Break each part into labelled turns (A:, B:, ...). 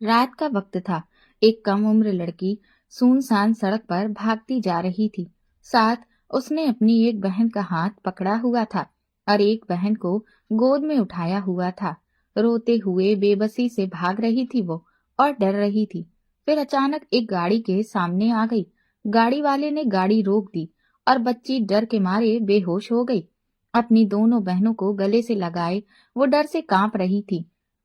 A: रात का वक्त था। एक कम उम्र लड़की सुनसान सड़क पर भागती जा रही थी। साथ उसने अपनी एक बहन का हाथ पकड़ा हुआ था और एक बहन को गोद में उठाया हुआ था। रोते हुए बेबसी से भाग रही थी वो और डर रही थी। फिर अचानक एक गाड़ी के सामने आ गई। गाड़ी वाले ने गाड़ी रोक दी और बच्ची डर के मारे बेहोश हो गई। अपनी दोनों बहनों को गले से लगाए वो डर से कांप रही थी।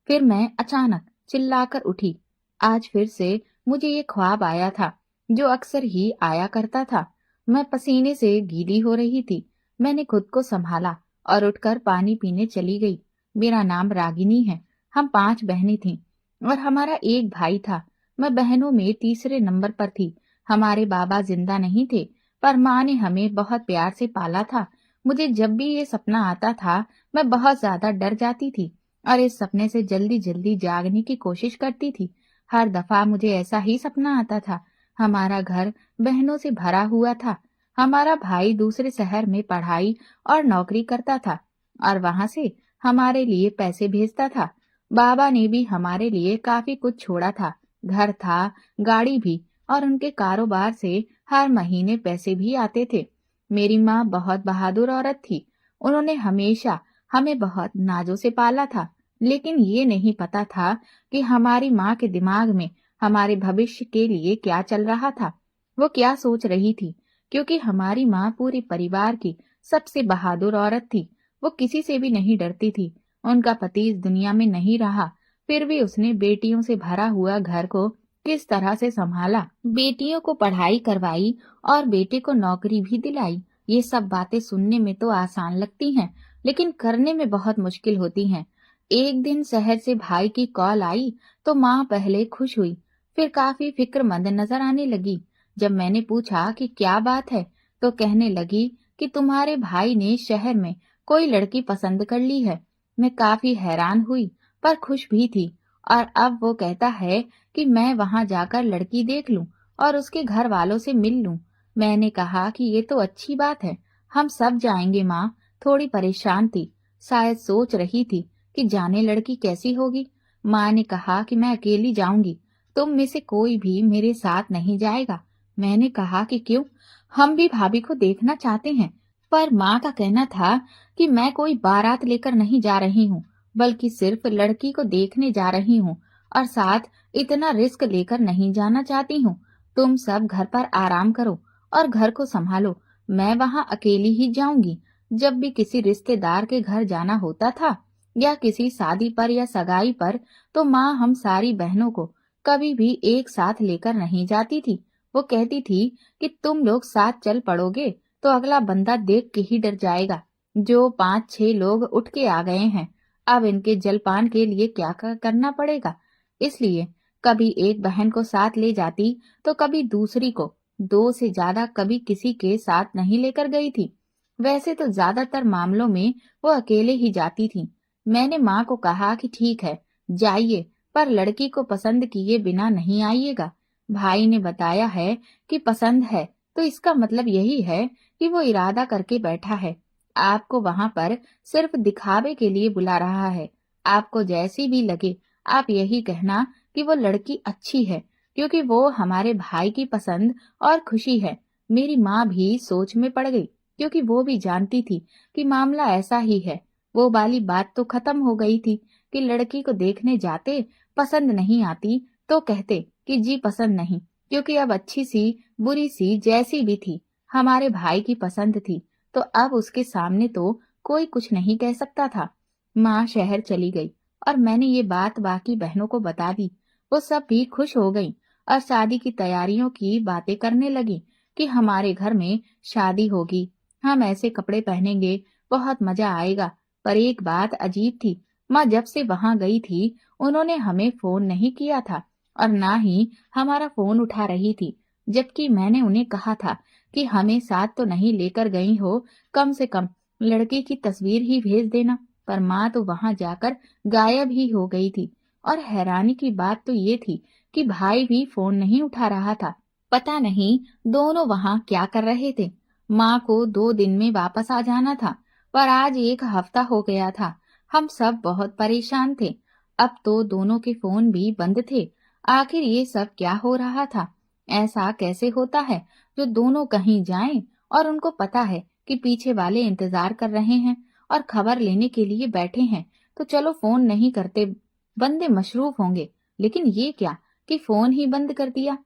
A: फिर मैं अचानक चिल्लाकर उठी। आज फिर से मुझे ये ख्वाब आया था जो अक्सर ही आया करता था। मैं पसीने से गीली हो रही थी। मैंने खुद को संभाला और उठकर पानी पीने चली गई। मेरा नाम रागिनी है। हम 5 बहनें थीं और हमारा एक भाई था। मैं बहनों में तीसरे नंबर पर थी। हमारे बाबा जिंदा नहीं थे, पर माँ ने हमें बहुत प्यार से पाला था। मुझे जब भी ये सपना आता था, मैं बहुत ज्यादा डर जाती थी और इस सपने से जल्दी जल्दी जागने की कोशिश करती थी। हर दफा मुझे ऐसा ही सपना आता था। हमारा घर बहनों से भरा हुआ था। हमारा भाई दूसरे शहर में पढ़ाई और नौकरी करता था और वहां से हमारे लिए पैसे भेजता था। बाबा ने भी हमारे लिए काफी कुछ छोड़ा था। घर था, गाड़ी भी, और उनके कारोबार से हर महीने पैसे भी आते थे। मेरी माँ बहुत बहादुर औरत थी। उन्होंने हमेशा हमें बहुत नाजों से पाला था। लेकिन ये नहीं पता था कि हमारी माँ के दिमाग में हमारे भविष्य के लिए क्या चल रहा था। वो क्या सोच रही थी, क्योंकि हमारी माँ पूरे परिवार की सबसे बहादुर औरत थी। वो किसी से भी नहीं डरती थी। उनका पति इस दुनिया में नहीं रहा, फिर भी उसने बेटियों से भरा हुआ घर को किस तरह से संभाला, बेटियों को पढ़ाई करवाई और बेटे को नौकरी भी दिलाई। ये सब बातें सुनने में तो आसान लगती हैं, लेकिन करने में बहुत मुश्किल होती हैं। एक दिन शहर से भाई की कॉल आई तो माँ पहले खुश हुई, फिर काफी फिक्रमंद नजर आने लगी। जब मैंने पूछा कि क्या बात है, तो कहने लगी कि तुम्हारे भाई ने शहर में कोई लड़की पसंद कर ली है। मैं काफी हैरान हुई, पर खुश भी थी। और अब वो कहता है कि मैं वहां जाकर लड़की देख लूं और उसके घर वालों से मिल लूं। मैंने कहा कि ये तो अच्छी बात है, हम सब जाएंगे। माँ थोड़ी परेशान थी, शायद सोच रही थी कि जाने लड़की कैसी होगी। माँ ने कहा कि मैं अकेली जाऊंगी, तुम में से कोई भी मेरे साथ नहीं जाएगा। मैंने कहा कि क्यों, हम भी भाभी को देखना चाहते हैं। पर माँ का कहना था कि मैं कोई बारात लेकर नहीं जा रही हूँ, बल्कि सिर्फ लड़की को देखने जा रही हूँ और साथ इतना रिस्क लेकर नहीं जाना चाहती हूँ। तुम सब घर पर आराम करो और घर को संभालो, मैं वहां अकेली ही जाऊंगी। जब भी किसी रिश्तेदार के घर जाना होता था या किसी शादी पर या सगाई पर, तो माँ हम सारी बहनों को कभी भी एक साथ लेकर नहीं जाती थी। वो कहती थी कि तुम लोग साथ चल पड़ोगे तो अगला बंदा देख के ही डर जाएगा। जो 5-6 लोग उठ के आ गए हैं, अब इनके जलपान के लिए क्या करना पड़ेगा। इसलिए कभी एक बहन को साथ ले जाती तो कभी दूसरी को, 2 से ज्यादा कभी किसी के साथ नहीं लेकर गई थी। वैसे तो ज्यादातर मामलों में वो अकेले ही जाती थी। मैंने माँ को कहा कि ठीक है, जाइए, पर लड़की को पसंद किए बिना नहीं आइएगा। भाई ने बताया है कि पसंद है, तो इसका मतलब यही है कि वो इरादा करके बैठा है। आपको वहां पर सिर्फ दिखावे के लिए बुला रहा है। आपको जैसी भी लगे, आप यही कहना कि वो लड़की अच्छी है, क्योंकि वो हमारे भाई की पसंद और खुशी है। मेरी माँ भी सोच में पड़ गई, क्योंकि वो भी जानती थी कि मामला ऐसा ही है। वो वाली बात तो खत्म हो गई थी कि लड़की को देखने जाते, पसंद नहीं आती तो कहते कि जी पसंद नहीं, क्योंकि अब अच्छी सी बुरी सी जैसी भी थी, हमारे भाई की पसंद थी, तो अब उसके सामने तो कोई कुछ नहीं कह सकता था। माँ शहर चली गई और मैंने ये बात बाकी बहनों को बता दी। वो सब भी खुश हो गईं और शादी की तैयारियों की बातें करने लगी कि हमारे घर में शादी होगी, हम ऐसे कपड़े पहनेंगे, बहुत मजा आएगा। पर एक बात अजीब थी, माँ जब से वहां गई थी उन्होंने हमें फोन नहीं किया था और ना ही हमारा फोन उठा रही थी, जबकि मैंने उन्हें कहा था कि हमें साथ तो नहीं लेकर गई हो, कम से कम लड़की की तस्वीर ही भेज देना। पर माँ तो वहां जाकर गायब ही हो गई थी। और हैरानी की बात तो ये थी कि भाई भी फोन नहीं उठा रहा था। पता नहीं दोनों वहां क्या कर रहे थे। माँ को 2 दिन में वापस आ जाना था, पर आज 1 हफ्ता हो गया था। हम सब बहुत परेशान थे। अब तो दोनों के फोन भी बंद थे। आखिर ये सब क्या हो रहा था? ऐसा कैसे होता है जो दोनों कहीं जाएं और उनको पता है कि पीछे वाले इंतजार कर रहे हैं और खबर लेने के लिए बैठे हैं, तो चलो फोन नहीं करते, बंदे मशरूफ होंगे। लेकिन ये क्या कि फोन ही बंद कर दिया।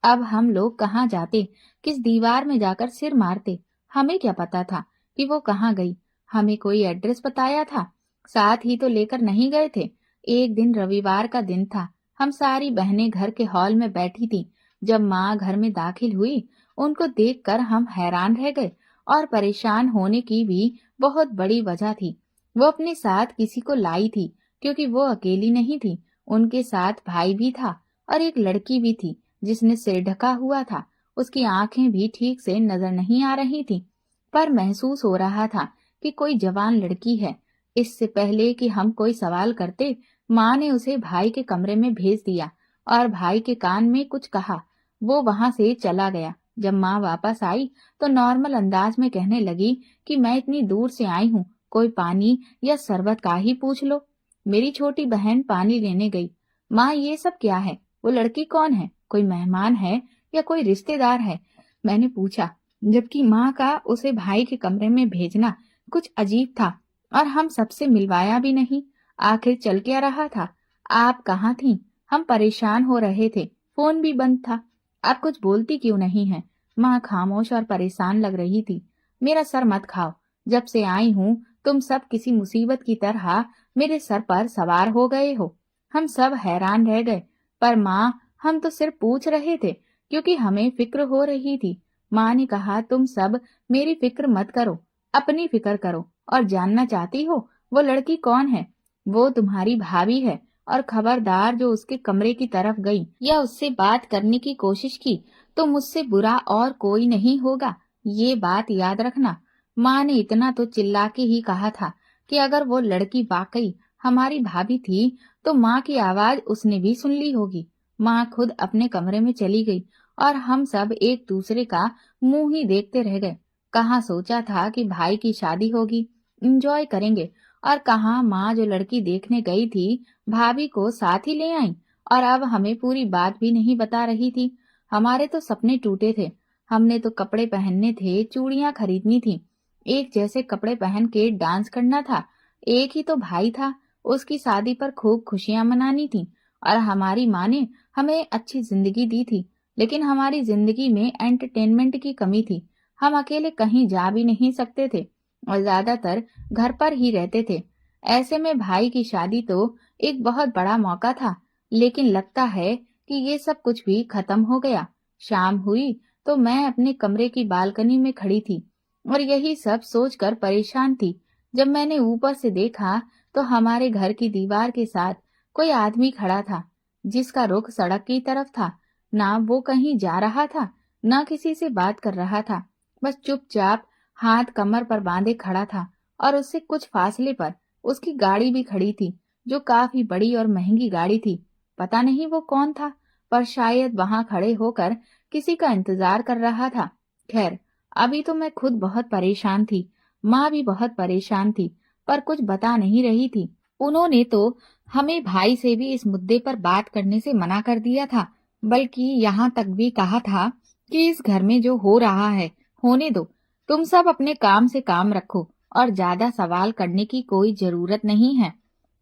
A: अब हम लोग कहाँ जाते, किस दीवार में जाकर सिर मारते? हमें क्या पता था कि वो कहाँ गई? हमें कोई एड्रेस बताया था? साथ ही तो लेकर नहीं गए थे। एक दिन रविवार का दिन था। हम सारी बहनें घर के हॉल में बैठी थी। जब माँ घर में दाखिल हुई, उनको देखकर हम हैरान रह गए। और परेशान होने की भी बहुत बड़ी वजह थी। वो अपने साथ किसी को लाई थी, क्योंकि वो अकेली नहीं थी। उनके साथ भाई भी था और एक लड़की भी थी जिसने सिर ढका हुआ था। उसकी आंखें भी ठीक से नजर नहीं आ रही थी, पर महसूस हो रहा था कि कोई जवान लड़की है। इससे पहले कि हम कोई सवाल करते, माँ ने उसे भाई के कमरे में भेज दिया और भाई के कान में कुछ कहा। वो वहां से चला गया। जब माँ वापस आई तो नॉर्मल अंदाज में कहने लगी कि मैं इतनी दूर से आई हूँ, कोई पानी या शरबत का ही पूछ लो। मेरी छोटी बहन पानी लेने गई। माँ, ये सब क्या है? वो लड़की कौन है? कोई मेहमान है या कोई रिश्तेदार है? मैंने पूछा, जबकि माँ का उसे भाई के कमरे में भेजना कुछ अजीब था और हम सबसे मिलवाया भी नहीं। आखिर चल क्या रहा था? आप कहाँ थीं? हम परेशान हो रहे थे, फोन भी बंद था। आप कुछ बोलती क्यों नहीं है? माँ खामोश और परेशान लग रही थी। मेरा सर मत खाओ। जब से आई हूँ तुम सब किसी मुसीबत की तरह मेरे सर पर सवार हो गए हो। हम सब हैरान रह गए। पर माँ, हम तो सिर्फ पूछ रहे थे क्योंकि हमें फिक्र हो रही थी। माँ ने कहा, तुम सब मेरी फिक्र मत करो, अपनी फिक्र करो। और जानना चाहती हो वो लड़की कौन है? वो तुम्हारी भाभी है। और खबरदार, जो उसके कमरे की तरफ गई या उससे बात करने की कोशिश की तो मुझसे बुरा और कोई नहीं होगा, ये बात याद रखना। माँ ने इतना तो चिल्ला के ही कहा था कि अगर वो लड़की वाकई हमारी भाभी थी तो माँ की आवाज उसने भी सुन ली होगी। माँ खुद अपने कमरे में चली गई और हम सब एक दूसरे का मुंह ही देखते रह गए। कहाँ सोचा था कि भाई की शादी होगी, एंजॉय करेंगे, और कहाँ माँ जो लड़की देखने गई थी भाभी को साथ ही ले आई और अब हमें पूरी बात भी नहीं बता रही थी। हमारे तो सपने टूटे थे। हमने तो कपड़े पहनने थे, चूड़ियां खरीदनी थी, एक जैसे कपड़े पहन के डांस करना था। एक ही तो भाई था, उसकी शादी पर खूब खुशियां मनानी थी। और हमारी माँ ने हमें अच्छी जिंदगी दी थी, लेकिन हमारी जिंदगी में एंटरटेनमेंट की कमी थी। हम अकेले कहीं जा भी नहीं सकते थे और ज्यादातर घर पर ही रहते थे। ऐसे में भाई की शादी तो एक बहुत बड़ा मौका था, लेकिन लगता है कि ये सब कुछ भी खत्म हो गया। शाम हुई तो मैं अपने कमरे की बालकनी में खड़ी थी और यही सब सोचकर परेशान थी जब मैंने ऊपर से देखा तो हमारे घर की दीवार के साथ कोई आदमी खड़ा था, जिसका रुख सड़क की तरफ था। ना वो कहीं जा रहा था, ना किसी से बात कर रहा था, बस चुपचाप हाथ कमर पर बांधे खड़ा था। और उससे कुछ फासले पर उसकी गाड़ी भी खड़ी थी, जो काफी बड़ी और महंगी गाड़ी थी। पता नहीं वो कौन था, पर शायद वहां खड़े होकर किसी का इंतजार कर रहा था। खैर, अभी तो मैं खुद बहुत परेशान थी, माँ भी बहुत परेशान थी, पर कुछ बता नहीं रही थी। उन्होंने तो हमें भाई से भी इस मुद्दे पर बात करने से मना कर दिया था, बल्कि यहाँ तक भी कहा था कि इस घर में जो हो रहा है होने दो, तुम सब अपने काम से काम रखो और ज्यादा सवाल करने की कोई जरूरत नहीं है।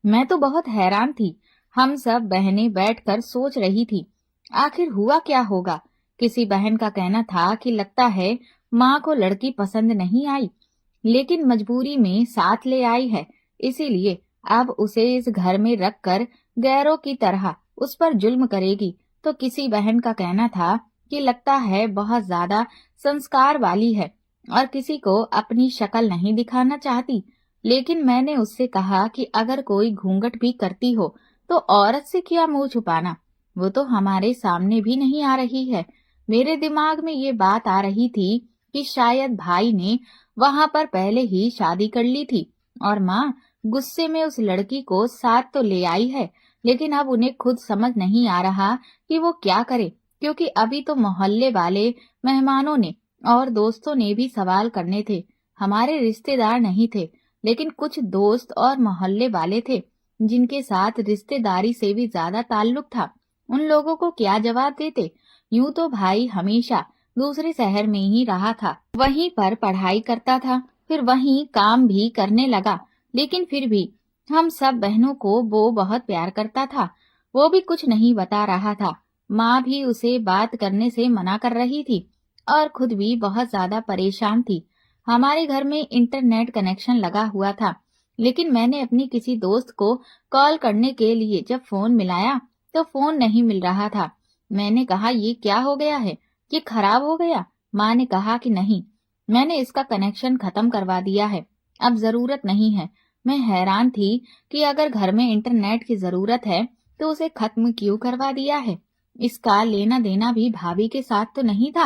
A: मैं तो बहुत हैरान थी। हम सब बहनें बैठकर सोच रही थी, आखिर हुआ क्या होगा। किसी बहन का कहना था कि लगता है माँ को लड़की पसंद नहीं आई, लेकिन मजबूरी में साथ ले आई है, इसीलिए अब उसे इस घर में रखकर गैरों की तरह उस पर जुल्म करेगी। तो किसी बहन का कहना था कि लगता है बहुत ज्यादा संस्कार वाली है और किसी को अपनी शक्ल नहीं दिखाना चाहती। लेकिन मैंने उससे कहा कि अगर कोई घूंघट भी करती हो तो औरत से क्या मुंह छुपाना, वो तो हमारे सामने भी नहीं आ रही है। मेरे दिमाग में ये बात आ रही थी कि शायद भाई ने वहां पर पहले ही शादी कर ली थी और माँ गुस्से में उस लड़की को साथ तो ले आई है, लेकिन अब उन्हें खुद समझ नहीं आ रहा कि वो क्या करे, क्योंकि अभी तो मोहल्ले वाले मेहमानों ने और दोस्तों ने भी सवाल करने थे। हमारे रिश्तेदार नहीं थे, लेकिन कुछ दोस्त और मोहल्ले वाले थे जिनके साथ रिश्तेदारी से भी ज्यादा ताल्लुक था। उन लोगों को क्या जवाब देते। यूं तो भाई हमेशा दूसरे शहर में ही रहा था, वहीं पर पढ़ाई करता था, फिर वहीं काम भी करने लगा, लेकिन फिर भी हम सब बहनों को वो बहुत प्यार करता था। वो भी कुछ नहीं बता रहा था। माँ भी उसे बात करने से मना कर रही थी और खुद भी बहुत ज्यादा परेशान थी। हमारे घर में इंटरनेट कनेक्शन लगा हुआ था, लेकिन मैंने अपनी किसी दोस्त को कॉल करने के लिए जब फोन मिलाया तो फोन नहीं मिल रहा था। मैंने कहा ये क्या हो गया है, ये खराब हो गया। माँ ने कहा कि नहीं, मैंने इसका कनेक्शन खत्म करवा दिया है, अब जरूरत नहीं है। मैं हैरान थी कि अगर घर में इंटरनेट की जरूरत है तो उसे खत्म क्यों करवा दिया है। इसका लेना देना भी भाभी के साथ तो नहीं था।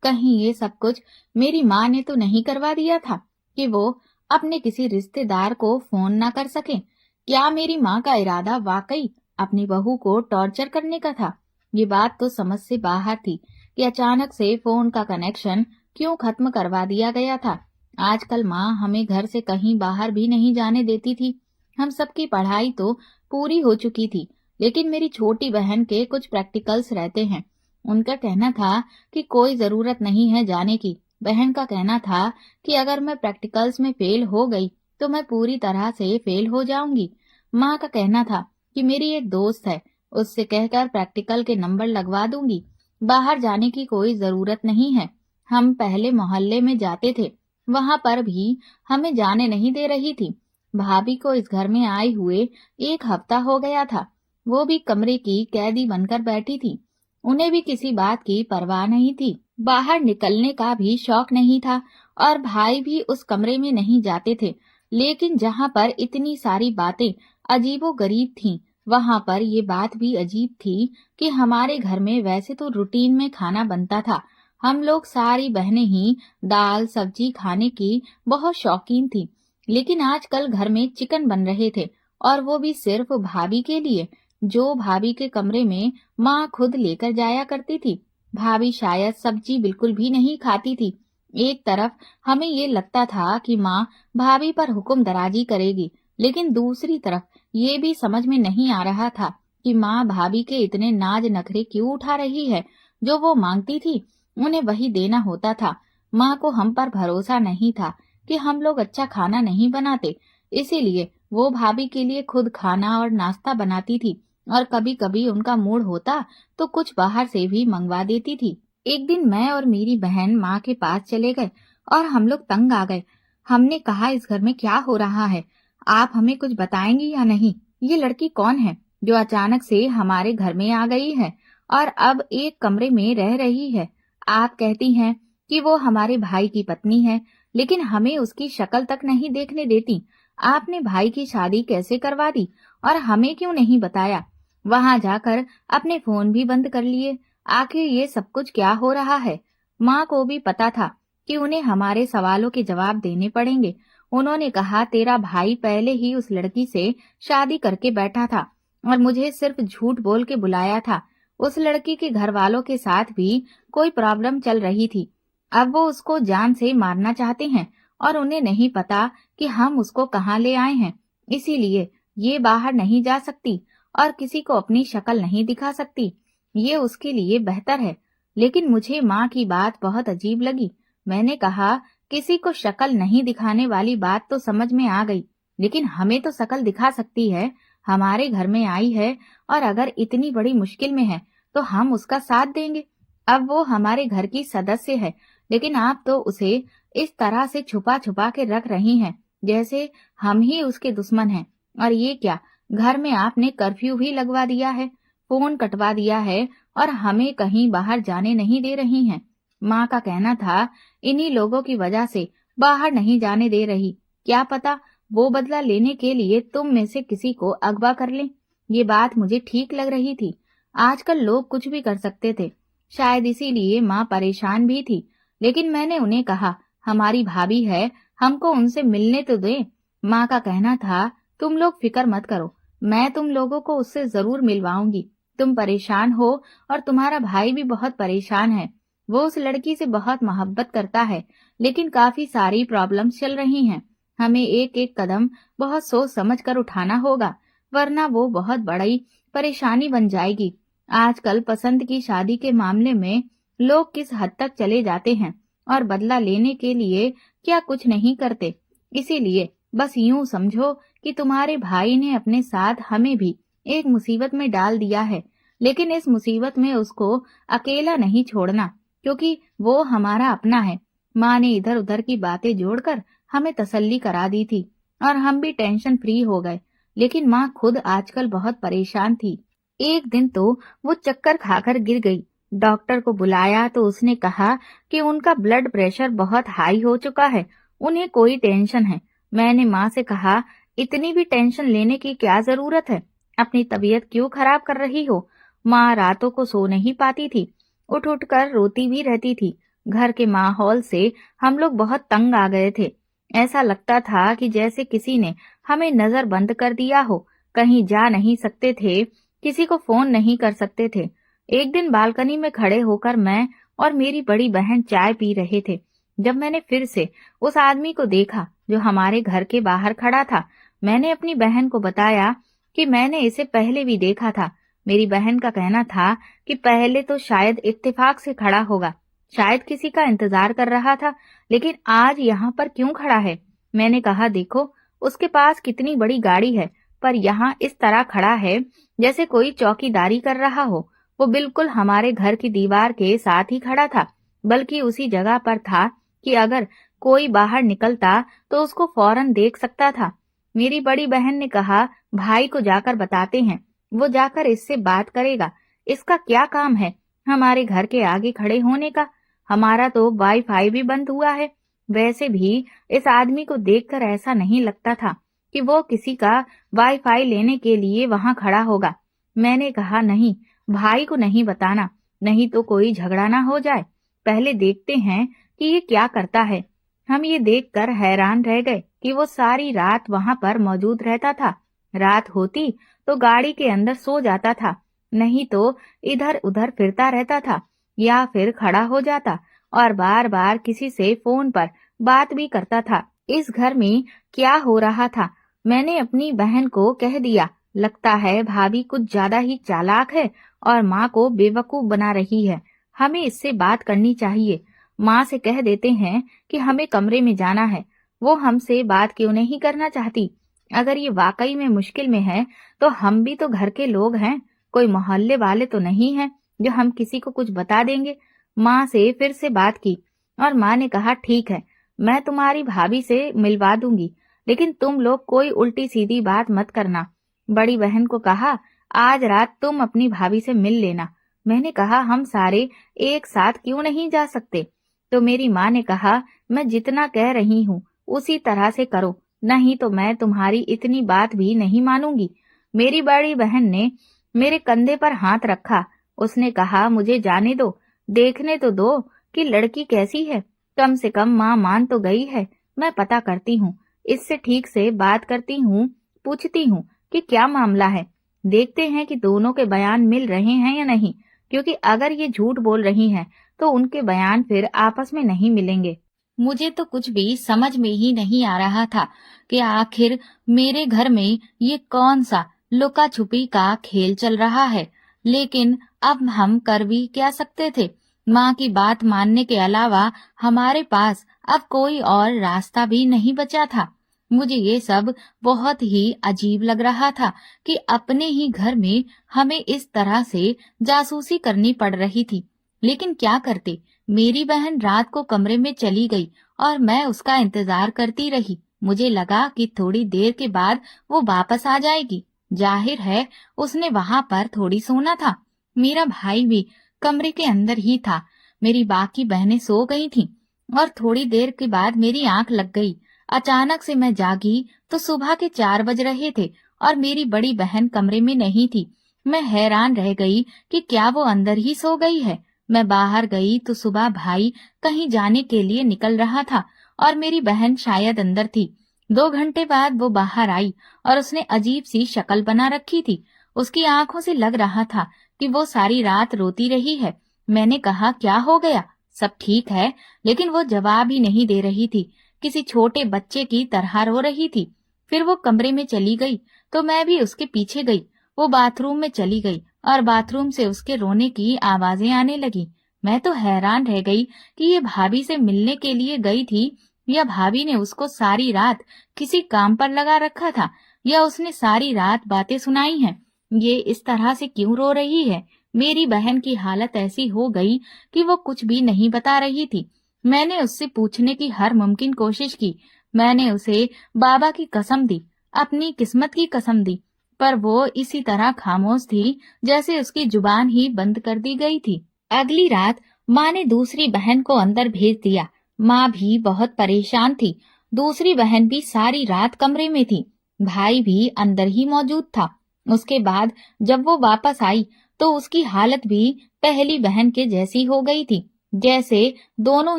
A: कहीं ये सब कुछ मेरी माँ ने तो नहीं करवा दिया था कि वो अपने किसी रिश्तेदार को फोन ना कर सके। क्या मेरी माँ का इरादा वाकई अपनी बहू को टॉर्चर करने का था। ये बात तो समझ से बाहर थी कि अचानक से फोन का कनेक्शन क्यों खत्म करवा दिया गया था। आजकल माँ हमें घर से कहीं बाहर भी नहीं जाने देती थी। हम सबकी पढ़ाई तो पूरी हो चुकी थी, लेकिन मेरी छोटी बहन के कुछ प्रैक्टिकल्स रहते हैं। उनका कहना था कि कोई जरूरत नहीं है जाने की। बहन का कहना था कि अगर मैं प्रैक्टिकल्स में फेल हो गई तो मैं पूरी तरह से फेल हो जाऊंगी। माँ का कहना था कि मेरी एक दोस्त है, उससे कहकर प्रैक्टिकल के नंबर लगवा दूंगी। बाहर जाने की कोई जरूरत नहीं है। हम पहले मोहल्ले में जाते थे, वहां पर भी हमें जाने नहीं दे रही थी। भाभी को इस घर में आए हुए 1 हफ्ता हो गया था। वो भी कमरे की कैदी बनकर बैठी थी। उन्हें भी किसी बात की परवाह नहीं थी, बाहर निकलने का भी शौक नहीं था, और भाई भी उस कमरे में नहीं जाते थे। लेकिन जहाँ पर इतनी सारी बातें अजीबो गरीब थीं, वहां पर ये बात भी अजीब थी कि हमारे घर में वैसे तो रूटीन में खाना बनता था। हम लोग सारी बहनें ही दाल सब्जी खाने की बहुत शौकीन थी, लेकिन आजकल घर में चिकन बन रहे थे, और वो भी सिर्फ भाभी के लिए, जो भाभी के कमरे में माँ खुद लेकर जाया करती थी। भाभी शायद सब्जी बिल्कुल भी नहीं खाती थी। एक तरफ हमें ये लगता था कि माँ भाभी पर हुक्म दराजी करेगी, लेकिन दूसरी तरफ ये भी समझ में नहीं आ रहा था कि माँ भाभी के इतने नाज नखरे क्यों उठा रही है। जो वो मांगती थी उन्हें वही देना होता था। माँ को हम पर भरोसा नहीं था कि हम लोग अच्छा खाना नहीं बनाते, इसीलिए वो भाभी के लिए खुद खाना और नाश्ता बनाती थी, और कभी कभी उनका मूड होता तो कुछ बाहर से भी मंगवा देती थी। एक दिन मैं और मेरी बहन माँ के पास चले गए और हम लोग तंग आ गए। हमने कहा इस घर में क्या हो रहा है, आप हमें कुछ बताएंगी या नहीं। ये लड़की कौन है जो अचानक से हमारे घर में आ गई है और अब एक कमरे में रह रही है। आप कहती हैं कि वो हमारे भाई की पत्नी है, लेकिन हमें उसकी शक्ल तक नहीं देखने देती। आपने भाई की शादी कैसे करवा दी और हमें क्यों नहीं बताया। वहां जाकर अपने फोन भी बंद कर लिए। आखिर ये सब कुछ क्या हो रहा है। माँ को भी पता था कि उन्हें हमारे सवालों के जवाब देने पड़ेंगे। उन्होंने कहा तेरा भाई पहले ही उस लड़की से शादी करके बैठा था और मुझे सिर्फ झूठ बोल के बुलाया था। उस लड़की के घर वालों के साथ भी कोई प्रॉब्लम चल रही थी। अब वो उसको जान से मारना चाहते हैं और उन्हें नहीं पता कि हम उसको कहाँ ले आए हैं। इसीलिए ये बाहर नहीं जा सकती और किसी को अपनी शक्ल नहीं दिखा सकती। ये उसके लिए बेहतर है। लेकिन मुझे माँ की बात बहुत अजीब लगी। मैंने कहा किसी को शक्ल नहीं दिखाने वाली बात तो समझ में आ गई, लेकिन हमें तो शक्ल दिखा सकती है। हमारे घर में आई है और अगर इतनी बड़ी मुश्किल में है तो हम उसका साथ देंगे। अब वो हमारे घर की सदस्य है, लेकिन आप तो उसे इस तरह से छुपा छुपा के रख रही हैं जैसे हम ही उसके दुश्मन हैं। और ये क्या, घर में आपने कर्फ्यू भी लगवा दिया है, फोन कटवा दिया है और हमें कहीं बाहर जाने नहीं दे रही हैं। माँ का कहना था इन्हीं लोगों की वजह से बाहर नहीं जाने दे रही। क्या पता वो बदला लेने के लिए तुम में से किसी को अगवा कर लें। ये बात मुझे ठीक लग रही थी। आजकल लोग कुछ भी कर सकते थे, शायद इसीलिए माँ परेशान भी थी। लेकिन मैंने उन्हें कहा हमारी भाभी है, हमको उनसे मिलने तो दे। माँ का कहना था तुम लोग फिक्र मत करो, मैं तुम लोगों को उससे जरूर मिलवाऊंगी। तुम परेशान हो और तुम्हारा भाई भी बहुत परेशान है। वो उस लड़की से बहुत मोहब्बत करता है, लेकिन काफी सारी प्रॉब्लम्स चल रही हैं। हमें एक एक कदम बहुत सोच समझ कर उठाना होगा, वरना वो बहुत बड़ी परेशानी बन जाएगी। आजकल पसंद की शादी के मामले में लोग किस हद तक चले जाते हैं और बदला लेने के लिए क्या कुछ नहीं करते। इसीलिए बस यूं समझो कि तुम्हारे भाई ने अपने साथ हमें भी एक मुसीबत में डाल दिया है, लेकिन इस मुसीबत में उसको अकेला नहीं छोड़ना, क्योंकि वो हमारा अपना है। माँ ने इधर उधर की बातें जोड़कर हमें तसल्ली करा दी थी और हम भी टेंशन फ्री हो गए। लेकिन माँ खुद आजकल बहुत परेशान थी। एक दिन तो वो चक्कर खाकर गिर गई। डॉक्टर को बुलाया तो उसने कहा कि उनका ब्लड प्रेशर बहुत हाई हो चुका है, उन्हें कोई टेंशन है। मैंने माँ से कहा, इतनी भी टेंशन लेने की क्या जरूरत है, अपनी तबीयत क्यों खराब कर रही हो। माँ रातों को सो नहीं पाती थी, उठ उठ कर रोती भी रहती थी। घर के माहौल से हम लोग बहुत तंग आ गए थे। ऐसा लगता था कि जैसे किसी ने हमें नजर बंद कर दिया हो। कहीं जा नहीं सकते थे, किसी को फोन नहीं कर सकते थे। एक दिन बालकनी में खड़े होकर मैं और मेरी बड़ी बहन चाय पी रहे थे, जब मैंने फिर से उस आदमी को देखा जो हमारे घर के बाहर खड़ा था। मैंने अपनी बहन को बताया कि मैंने इसे पहले भी देखा था। मेरी बहन का कहना था कि पहले तो शायद इत्तेफाक से खड़ा होगा, शायद किसी का इंतजार कर रहा था, लेकिन आज यहाँ पर क्यों खड़ा है। मैंने कहा, देखो उसके पास कितनी बड़ी गाड़ी है, पर यहाँ इस तरह खड़ा है जैसे कोई चौकीदारी कर रहा हो। वो बिल्कुल हमारे घर की दीवार के साथ ही खड़ा था, बल्कि उसी जगह पर था कि अगर कोई बाहर निकलता तो उसको फौरन देख सकता था। मेरी बड़ी बहन ने कहा, भाई को जाकर बताते हैं, वो जाकर इससे बात करेगा। इसका क्या काम है हमारे घर के आगे खड़े होने का। हमारा तो वाईफाई भी बंद हुआ है। वैसे भी इस आदमी को देखकर ऐसा नहीं लगता था कि वो किसी का वाईफाई लेने के लिए वहां खड़ा होगा। मैंने कहा, नहीं, भाई को नहीं बताना, नहीं तो कोई झगड़ा ना हो जाए। पहले देखते हैं कि ये क्या करता है। हम ये देखकर हैरान रह गए कि वो सारी रात वहां पर मौजूद रहता था। रात होती तो गाड़ी के अंदर सो जाता था, नहीं तो इधर उधर फिरता रहता था या फिर खड़ा हो जाता और बार बार किसी से फोन पर बात भी करता था। इस घर में क्या हो रहा था मैंने अपनी बहन को कह दिया। लगता है भाभी कुछ ज्यादा ही चालाक है और माँ को बेवकूफ बना रही है। हमें इससे बात करनी चाहिए। माँ से कह देते हैं कि हमें कमरे में जाना है। वो हमसे बात क्यों नहीं करना चाहती। अगर ये वाकई में मुश्किल में है तो हम भी तो घर के लोग हैं, कोई मोहल्ले वाले तो नहीं हैं जो हम किसी को कुछ बता देंगे। माँ से फिर से बात की और माँ ने कहा, ठीक है, मैं तुम्हारी भाभी से मिलवा दूंगी, लेकिन तुम लोग कोई उल्टी सीधी बात मत करना। बड़ी बहन को कहा, आज रात तुम अपनी भाभी से मिल लेना। मैंने कहा, हम सारे एक साथ क्यों नहीं जा सकते। तो मेरी माँ ने कहा, मैं जितना कह रही हूँ उसी तरह से करो, नहीं तो मैं तुम्हारी इतनी बात भी नहीं मानूंगी। मेरी बड़ी बहन ने मेरे कंधे पर हाथ रखा। उसने कहा, मुझे जाने दो, देखने तो दो कि लड़की कैसी है। कम से कम माँ मान तो गई है। मैं पता करती हूँ, इससे ठीक से बात करती हूँ, पूछती हूँ कि क्या मामला है। देखते हैं कि दोनों के बयान मिल रहे हैं या नहीं, क्योंकि अगर ये झूठ बोल रही हैं तो उनके बयान फिर आपस में नहीं मिलेंगे। मुझे तो कुछ भी समझ में ही नहीं आ रहा था कि आखिर मेरे घर में ये कौन सा लुका छुपी का खेल चल रहा है। लेकिन अब हम कर भी क्या सकते थे। माँ की बात मानने के अलावा हमारे पास अब कोई और रास्ता भी नहीं बचा था। मुझे ये सब बहुत ही अजीब लग रहा था कि अपने ही घर में हमें इस तरह से जासूसी करनी पड़ रही थी। लेकिन क्या करते। मेरी बहन रात को कमरे में चली गई और मैं उसका इंतजार करती रही। मुझे लगा कि थोड़ी देर के बाद वो वापस आ जाएगी। जाहिर है उसने वहां पर थोड़ी सोना था। मेरा भाई भी कमरे के अंदर ही था। मेरी बाकी बहनें सो गई थीं और थोड़ी देर के बाद मेरी आंख लग गई। अचानक से मैं जागी तो सुबह के 4 बज रहे थे और मेरी बड़ी बहन कमरे में नहीं थी। मैं हैरान रह गई कि क्या वो अंदर ही सो गई है। मैं बाहर गई तो सुबह भाई कहीं जाने के लिए निकल रहा था और मेरी बहन शायद अंदर थी। 2 घंटे बाद वो बाहर आई और उसने अजीब सी शक्ल बना रखी थी। उसकी आंखों से लग रहा था कि वो सारी रात रोती रही है। मैंने कहा, क्या हो गया, सब ठीक है? लेकिन वो जवाब ही नहीं दे रही थी, किसी छोटे बच्चे की तरह रो रही थी। फिर वो कमरे में चली गई तो मैं भी उसके पीछे गई। वो बाथरूम में चली गई और बाथरूम से उसके रोने की आवाजें आने लगी। मैं तो हैरान रह गई कि ये भाभी से मिलने के लिए गई थी या भाभी ने उसको सारी रात किसी काम पर लगा रखा था या उसने सारी रात बातें सुनाई हैं। ये इस तरह से क्यों रो रही है? मेरी बहन की हालत ऐसी हो गई कि वो कुछ भी नहीं बता रही थी। मैंने उससे पूछने की हर मुमकिन कोशिश की। मैंने उसे बाबा की कसम दी, अपनी किस्मत की कसम दी, पर वो इसी तरह खामोश थी जैसे उसकी जुबान ही बंद कर दी गई थी। अगली रात माँ ने दूसरी बहन को अंदर भेज दिया। माँ भी बहुत परेशान थी। दूसरी बहन भी सारी रात कमरे में थी। भाई भी अंदर ही मौजूद था। उसके बाद जब वो वापस आई तो उसकी हालत भी पहली बहन के जैसी हो गई थी, जैसे दोनों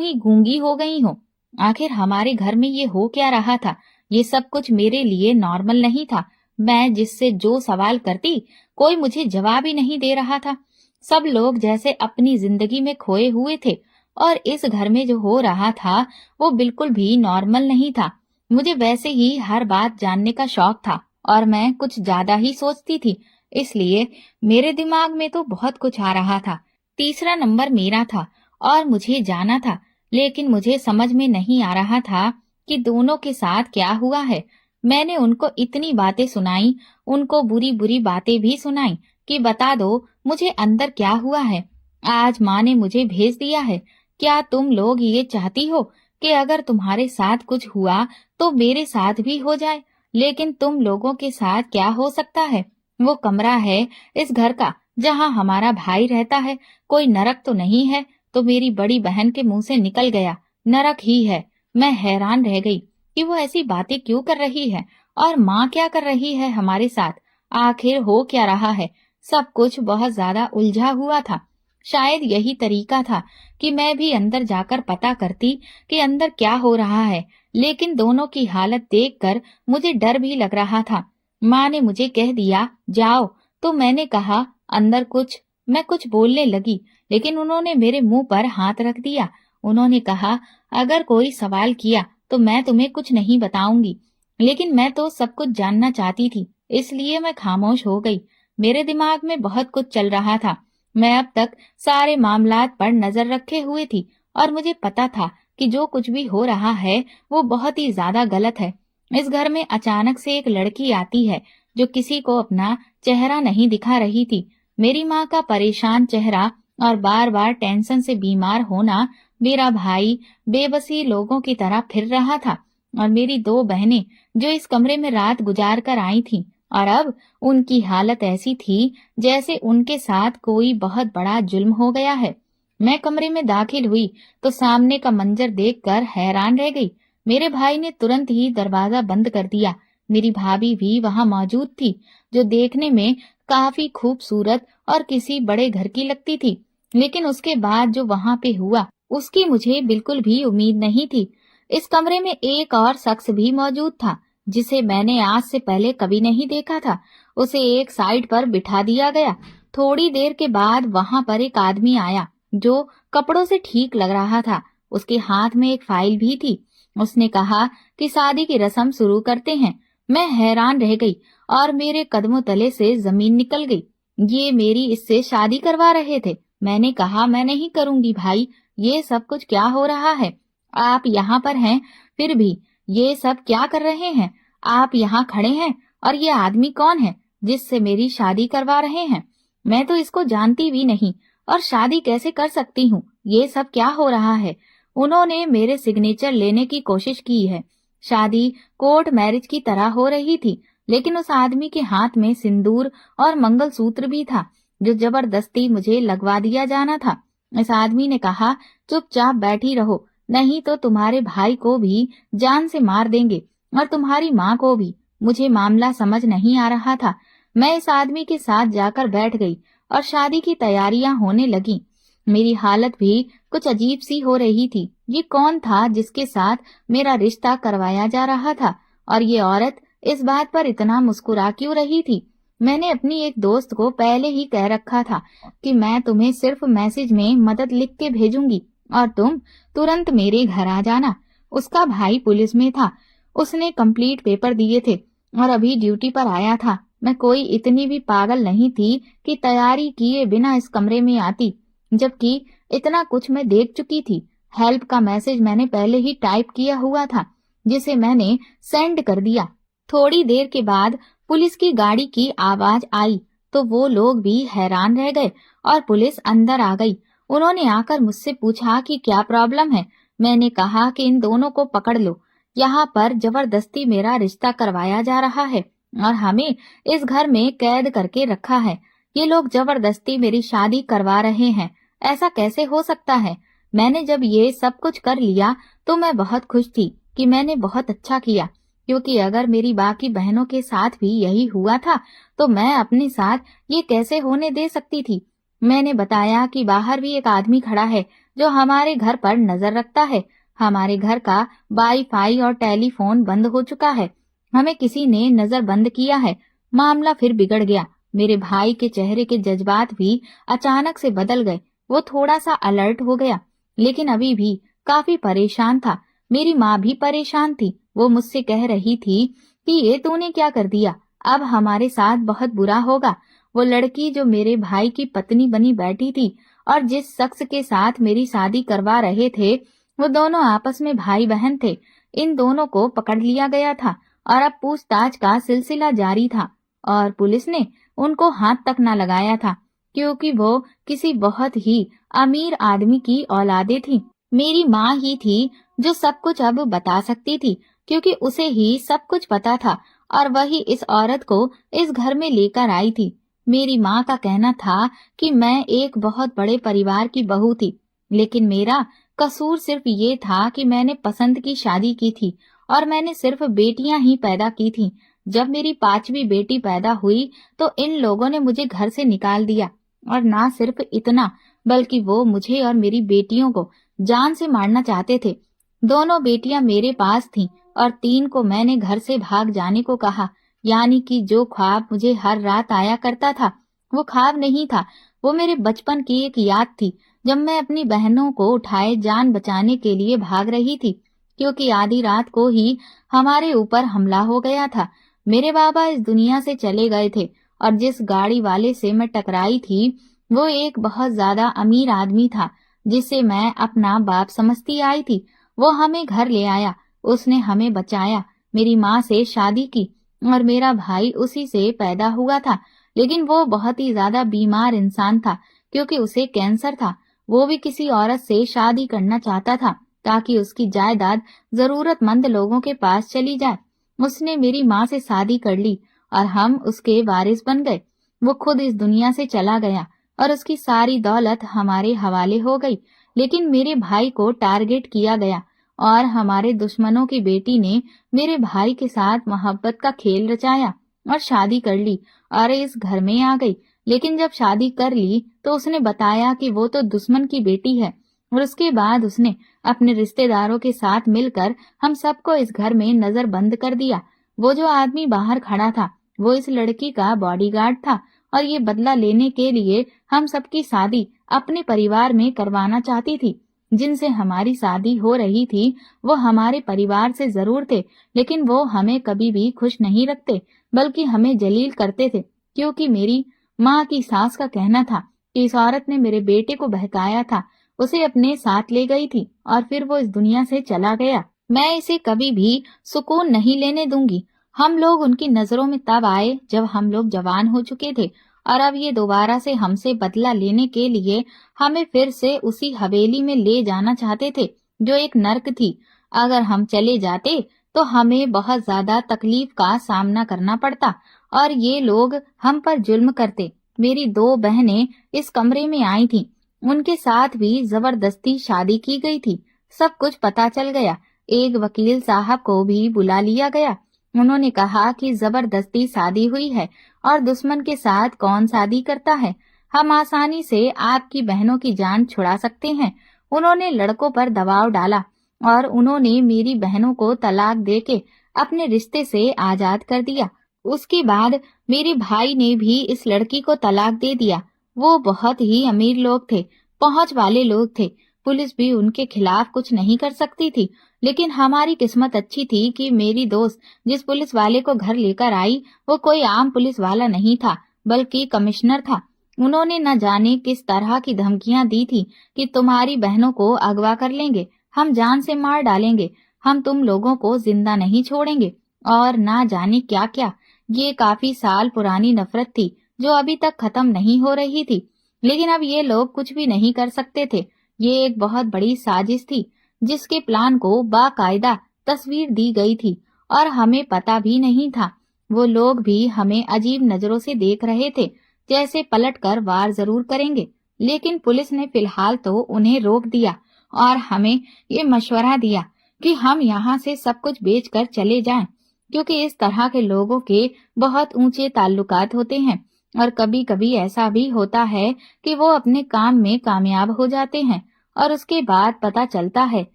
A: ही गूंगी हो गई हो। आखिर हमारे घर में ये हो क्या रहा था? ये सब कुछ मेरे लिए नॉर्मल नहीं था। मैं जिससे जो सवाल करती, कोई मुझे जवाब ही नहीं दे रहा था। सब लोग जैसे अपनी जिंदगी में खोए हुए थे और इस घर में जो हो रहा था वो बिल्कुल भी नॉर्मल नहीं था। मुझे वैसे ही हर बात जानने का शौक था और मैं कुछ ज्यादा ही सोचती थी, इसलिए मेरे दिमाग में तो बहुत कुछ आ रहा था। तीसरा नंबर मेरा था और मुझे जाना था, लेकिन मुझे समझ में नहीं आ रहा था कि दोनों के साथ क्या हुआ है। मैंने उनको इतनी बातें सुनाई, उनको बुरी बुरी बातें भी सुनाई कि बता दो मुझे अंदर क्या हुआ है। आज माँ ने मुझे भेज दिया है। क्या तुम लोग ये चाहती हो कि अगर तुम्हारे साथ कुछ हुआ तो मेरे साथ भी हो जाए? लेकिन तुम लोगों के साथ क्या हो सकता है? वो कमरा है इस घर का जहाँ हमारा भाई रहता है। कोई नरक तो नहीं है? तो मेरी बड़ी बहन के मुंह से निकल गया, नरक ही है। मैं हैरान रह गई कि वो ऐसी बातें क्यों कर रही है और माँ क्या कर रही है हमारे साथ। आखिर हो क्या रहा है? सब कुछ बहुत ज्यादा उलझा हुआ था। शायद यही तरीका था कि मैं भी अंदर जाकर पता करती कि अंदर क्या हो रहा है, लेकिन दोनों की हालत देखकर मुझे डर भी लग रहा था। माँ ने मुझे कह दिया जाओ, तो मैंने कहा अंदर कुछ। मैं कुछ बोलने लगी, लेकिन उन्होंने मेरे मुंह पर हाथ रख दिया। उन्होंने कहा अगर कोई सवाल किया तो मैं तुम्हें कुछ नहीं बताऊंगी। लेकिन मैं तो सब कुछ जानना चाहती थी, इसलिए मैं खामोश हो गई। मेरे दिमाग में बहुत कुछ चल रहा था। मैं अब तक सारे मामलात पर नजर रखे हुए थी और मुझे पता था कि जो कुछ भी हो रहा है वो बहुत ही ज्यादा गलत है। इस घर में अचानक से एक लड़की आती है जो किसी को अपना चेहरा नहीं दिखा रही थी। मेरी माँ का परेशान चेहरा और बार बार टेंशन से बीमार होना, मेरा भाई बेबसी लोगों की तरह फिर रहा था और मेरी दो बहनें जो इस कमरे में रात गुजार कर आई थीं और अब उनकी हालत ऐसी थी जैसे उनके साथ कोई बहुत बड़ा जुल्म हो गया है। मैं कमरे में दाखिल हुई तो सामने का मंजर देखकर हैरान रह गई। मेरे भाई ने तुरंत ही दरवाजा बंद कर दिया। मेरी भाभी भी वहां मौजूद थी, जो देखने में काफी खूबसूरत और किसी बड़े घर की लगती थी। लेकिन उसके बाद जो वहां पे हुआ उसकी मुझे बिल्कुल भी उम्मीद नहीं थी। इस कमरे में एक और शख्स भी मौजूद था जिसे मैंने आज से पहले कभी नहीं देखा था। उसे एक साइड पर बिठा दिया गया। थोड़ी देर के बाद वहां पर एक आदमी आया जो कपड़ों से ठीक लग रहा था। उसके हाथ में एक फाइल भी थी। उसने कहा कि शादी की रस्म शुरू करते हैं। मैं हैरान रह गई और मेरे कदमों तले से जमीन निकल गई। ये मेरी इससे शादी करवा रहे थे। मैंने कहा मैं नहीं करूंगी भाई, ये सब कुछ क्या हो रहा है? आप यहाँ पर हैं, फिर भी ये सब क्या कर रहे हैं? आप यहाँ खड़े हैं और ये आदमी कौन है जिससे मेरी शादी करवा रहे हैं? मैं तो इसको जानती भी नहीं और शादी कैसे कर सकती हूँ? ये सब क्या हो रहा है? उन्होंने मेरे सिग्नेचर लेने की कोशिश की है। शादी कोर्ट मैरिज की तरह हो रही थी, लेकिन उस आदमी के हाथ में सिंदूर और मंगलसूत्र भी था जो जबरदस्ती मुझे लगवा दिया जाना था। इस आदमी ने कहा चुपचाप बैठी रहो, नहीं तो तुम्हारे भाई को भी जान से मार देंगे और तुम्हारी माँ को भी। मुझे मामला समझ नहीं आ रहा था। मैं इस आदमी के साथ जाकर बैठ गई और शादी की तैयारियां होने लगी। मेरी हालत भी कुछ अजीब सी हो रही थी। ये कौन था जिसके साथ मेरा रिश्ता करवाया जा रहा था और ये औरत इस बात पर इतना मुस्कुरा क्यों रही थी? मैंने अपनी एक दोस्त को पहले ही कह रखा था कि मैं तुम्हें सिर्फ मैसेज में मदद लिख के भेजूंगी और तुम तुरंत मेरे घर आ जाना। उसका भाई पुलिस में था। उसने कंप्लीट पेपर दिए थे और अभी ड्यूटी पर आया था। मैं कोई इतनी भी पागल नहीं थी कि तैयारी किए बिना इस कमरे में आती, जबकि इतना कुछ मैं देख चुकी थी। हेल्प का मैसेज मैंने पहले ही टाइप किया हुआ था, जिसे मैंने सेंड कर दिया। थोड़ी देर के बाद पुलिस की गाड़ी की आवाज आई तो वो लोग भी हैरान रह गए और पुलिस अंदर आ गई। उन्होंने आकर मुझसे पूछा कि क्या प्रॉब्लम है। मैंने कहा कि इन दोनों को पकड़ लो, यहाँ पर जबरदस्ती मेरा रिश्ता करवाया जा रहा है और हमें इस घर में कैद करके रखा है। ये लोग जबरदस्ती मेरी शादी करवा रहे हैं, ऐसा कैसे हो सकता है। मैंने जब ये सब कुछ कर लिया तो मैं बहुत खुश थी कि मैंने बहुत अच्छा किया, क्योंकि अगर मेरी बाकी बहनों के साथ भी यही हुआ था तो मैं अपने साथ ये कैसे होने दे सकती थी। मैंने बताया कि बाहर भी एक आदमी खड़ा है जो हमारे घर पर नजर रखता है। हमारे घर का वाईफाई और टेलीफोन बंद हो चुका है, हमें किसी ने नजर बंद किया है। मामला फिर बिगड़ गया। मेरे भाई के चेहरे के जज्बात भी अचानक से बदल गए। वो थोड़ा सा अलर्ट हो गया, लेकिन अभी भी काफी परेशान था। मेरी माँ भी परेशान थी। वो मुझसे कह रही थी कि ये तूने क्या कर दिया, अब हमारे साथ बहुत बुरा होगा। वो लड़की जो मेरे भाई की पत्नी बनी बैठी थी और जिस शख्स के साथ मेरी शादी करवा रहे थे, वो दोनों आपस में भाई बहन थे। इन दोनों को पकड़ लिया गया था और अब पूछताछ का सिलसिला जारी था और पुलिस ने उनको हाथ तक न लगाया था, क्योंकि वो किसी बहुत ही अमीर आदमी की औलादे थी। मेरी माँ ही थी जो सब कुछ अब बता सकती थी, क्योंकि उसे ही सब कुछ पता था और वही इस औरत को इस घर में लेकर आई थी। मेरी माँ का कहना था कि मैं एक बहुत बड़े परिवार की बहू थी, लेकिन मेरा कसूर सिर्फ ये था कि मैंने पसंद की शादी की थी और मैंने सिर्फ बेटियां ही पैदा की थी। जब मेरी पांचवी बेटी पैदा हुई तो इन लोगों ने मुझे घर से निकाल दिया, और ना सिर्फ इतना बल्कि वो मुझे और मेरी बेटियों को जान से मारना चाहते थे। दोनों बेटियां मेरे पास थीं और तीन को मैंने घर से भाग जाने को कहा। यानी कि जो ख्वाब मुझे हर रात आया करता था वो ख्वाब नहीं था, वो मेरे बचपन की एक याद थी, जब मैं अपनी बहनों को उठाए जान बचाने के लिए भाग रही थी, क्योंकि आधी रात को ही हमारे ऊपर हमला हो गया था। मेरे बाबा इस दुनिया से चले गए थे और जिस गाड़ी वाले से मैं टकराई थी वो एक बहुत ज्यादा अमीर आदमी था, जिसे मैं अपना बाप समझती आई थी। वो हमें घर ले आया, उसने हमें बचाया, मेरी माँ से शादी की और मेरा भाई उसी से पैदा हुआ था। लेकिन वो बहुत ही ज्यादा बीमार इंसान था, क्योंकि उसे कैंसर था। वो भी किसी औरत से शादी करना चाहता था ताकि उसकी जायदाद जरूरतमंद लोगों के पास चली जाए। उसने मेरी माँ से शादी कर ली और हम उसके वारिस बन गए। वो खुद इस दुनिया से चला गया और उसकी सारी दौलत हमारे हवाले हो गई। लेकिन मेरे भाई को टारगेट किया गया और हमारे दुश्मनों की बेटी ने मेरे भाई के साथ मोहब्बत का खेल रचाया और शादी कर ली और इस घर में आ गई। लेकिन जब शादी कर ली तो उसने बताया कि वो तो दुश्मन की बेटी है, और उसके बाद उसने अपने रिश्तेदारों के साथ मिलकर हम सबको इस घर में नजर बंद कर दिया। वो जो आदमी बाहर खड़ा था वो इस लड़की का बॉडीगार्ड था और ये बदला लेने के लिए हम सबकी शादी अपने परिवार में करवाना चाहती थी। जिनसे हमारी शादी हो रही थी वो हमारे परिवार से जरूर थे, लेकिन वो हमें कभी भी खुश नहीं रखते, बल्कि हमें जलील करते थे, क्योंकि मेरी माँ की सास का कहना था कि इस औरत ने मेरे बेटे को बहकाया था, उसे अपने साथ ले गई थी और फिर वो इस दुनिया से चला गया। मैं इसे कभी भी सुकून नहीं लेने दूंगी। हम लोग उनकी नजरों में तब आए जब हम लोग जवान हो चुके थे, और अब ये दोबारा से हमसे बदला लेने के लिए हमें फिर से उसी हवेली में ले जाना चाहते थे जो एक नर्क थी। अगर हम चले जाते तो हमें बहुत ज्यादा तकलीफ का सामना करना पड़ता और ये लोग हम पर जुल्म करते। मेरी दो बहनें इस कमरे में आई थीं, उनके साथ भी जबरदस्ती शादी की गई थी। सब कुछ पता चल गया। एक वकील साहब को भी बुला लिया गया। उन्होंने कहा कि जबरदस्ती शादी हुई है और दुश्मन के साथ कौन शादी करता है। हम आसानी से आपकी बहनों की जान छुड़ा सकते हैं। उन्होंने लड़कों पर दबाव डाला और उन्होंने मेरी बहनों को तलाक देके अपने रिश्ते से आजाद कर दिया। उसके बाद मेरे भाई ने भी इस लड़की को तलाक दे दिया। वो बहुत ही अमीर लोग थे, पहुंच वाले लोग थे। पुलिस भी उनके खिलाफ कुछ नहीं कर सकती थी, लेकिन हमारी किस्मत अच्छी थी कि मेरी दोस्त जिस पुलिस वाले को घर लेकर आई वो कोई आम पुलिस वाला नहीं था, बल्कि कमिश्नर था। उन्होंने न जाने किस तरह की धमकियां दी थी कि तुम्हारी बहनों को अगवा कर लेंगे, हम जान से मार डालेंगे, हम तुम लोगों को जिंदा नहीं छोड़ेंगे और ना जाने क्या क्या। ये काफी साल पुरानी नफरत थी जो अभी तक खत्म नहीं हो रही थी। लेकिन अब ये लोग कुछ भी नहीं कर सकते थे। ये एक बहुत बड़ी साजिश थी जिसके प्लान को बाकायदा तस्वीर दी गई थी और हमें पता भी नहीं था। वो लोग भी हमें अजीब नजरों से देख रहे थे, जैसे पलट कर वार जरूर करेंगे। लेकिन पुलिस ने फिलहाल तो उन्हें रोक दिया और हमें ये मशवरा दिया कि हम यहाँ से सब कुछ बेचकर चले जाएं, क्योंकि इस तरह के लोगों के बहुत ऊंचे ताल्लुकात होते हैं और कभी कभी ऐसा भी होता है कि वो अपने काम में कामयाब हो जाते हैं और उसके बाद पता चलता है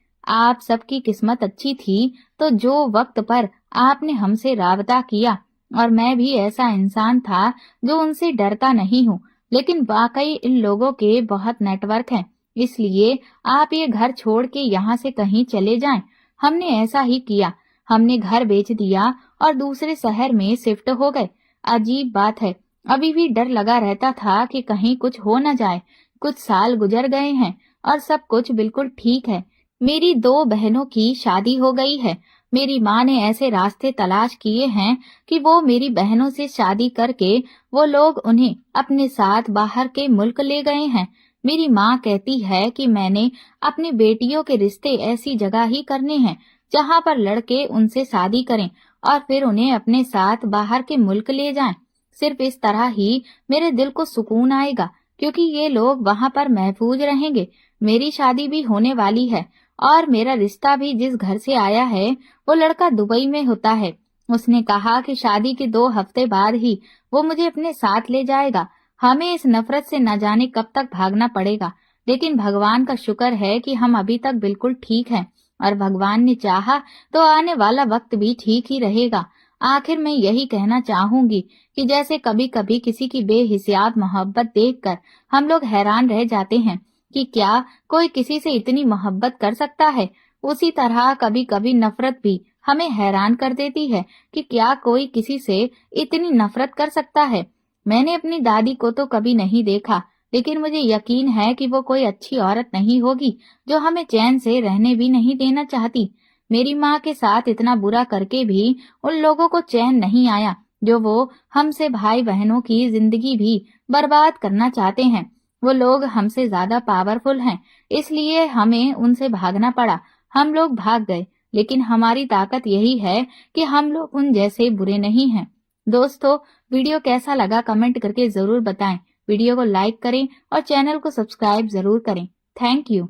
A: आप सबकी किस्मत अच्छी थी तो जो वक्त पर आपने हमसे राबता किया, और मैं भी ऐसा इंसान था जो उनसे डरता नहीं हूँ। लेकिन वाकई इन लोगों के बहुत नेटवर्क हैं, इसलिए आप ये घर छोड़ के यहाँ से कहीं चले जाएं। हमने ऐसा ही किया, हमने घर बेच दिया और दूसरे शहर में शिफ्ट हो गए। अजीब बात है, अभी भी डर लगा रहता था कि कहीं कुछ हो न जाए। कुछ साल गुजर गए हैं और सब कुछ बिल्कुल ठीक है। मेरी 2 बहनों की शादी हो गई है। मेरी माँ ने ऐसे रास्ते तलाश किए हैं कि वो मेरी बहनों से शादी करके वो लोग उन्हें अपने साथ बाहर के मुल्क ले गए हैं। मेरी माँ कहती है कि मैंने अपनी बेटियों के रिश्ते ऐसी जगह ही करने हैं जहाँ पर लड़के उनसे शादी करें और फिर उन्हें अपने साथ बाहर के मुल्क ले जाएं। सिर्फ इस तरह ही मेरे दिल को सुकून आएगा, क्योंकि ये लोग वहाँ पर महफूज रहेंगे। मेरी शादी भी होने वाली है और मेरा रिश्ता भी जिस घर से आया है वो लड़का दुबई में होता है। उसने कहा कि शादी के 2 हफ्ते बाद ही वो मुझे अपने साथ ले जाएगा। हमें इस नफरत से न जाने कब तक भागना पड़ेगा, लेकिन भगवान का शुक्र है कि हम अभी तक बिल्कुल ठीक हैं और भगवान ने चाहा तो आने वाला वक्त भी ठीक ही रहेगा। आखिर मैं यही कहना चाहूंगी कि जैसे कभी कभी किसी की बेहिसियात मोहब्बत देखकर हम लोग हैरान रह जाते हैं कि क्या कोई किसी से इतनी मोहब्बत कर सकता है, उसी तरह कभी कभी नफरत भी हमें हैरान कर देती है कि क्या कोई किसी से इतनी नफरत कर सकता है। मैंने अपनी दादी को तो कभी नहीं देखा, लेकिन मुझे यकीन है कि वो कोई अच्छी औरत नहीं होगी जो हमें चैन से रहने भी नहीं देना चाहती। मेरी माँ के साथ इतना बुरा करके भी उन लोगों को चैन नहीं आया जो वो हमसे भाई बहनों की जिंदगी भी बर्बाद करना चाहते हैं। वो लोग हमसे ज्यादा पावरफुल हैं, इसलिए हमें उनसे भागना पड़ा। हम लोग भाग गए, लेकिन हमारी ताकत यही है कि हम लोग उन जैसे बुरे नहीं हैं। दोस्तों, वीडियो कैसा लगा कमेंट करके जरूर बताएं। वीडियो को लाइक करें और चैनल को सब्सक्राइब जरूर करें। Thank you.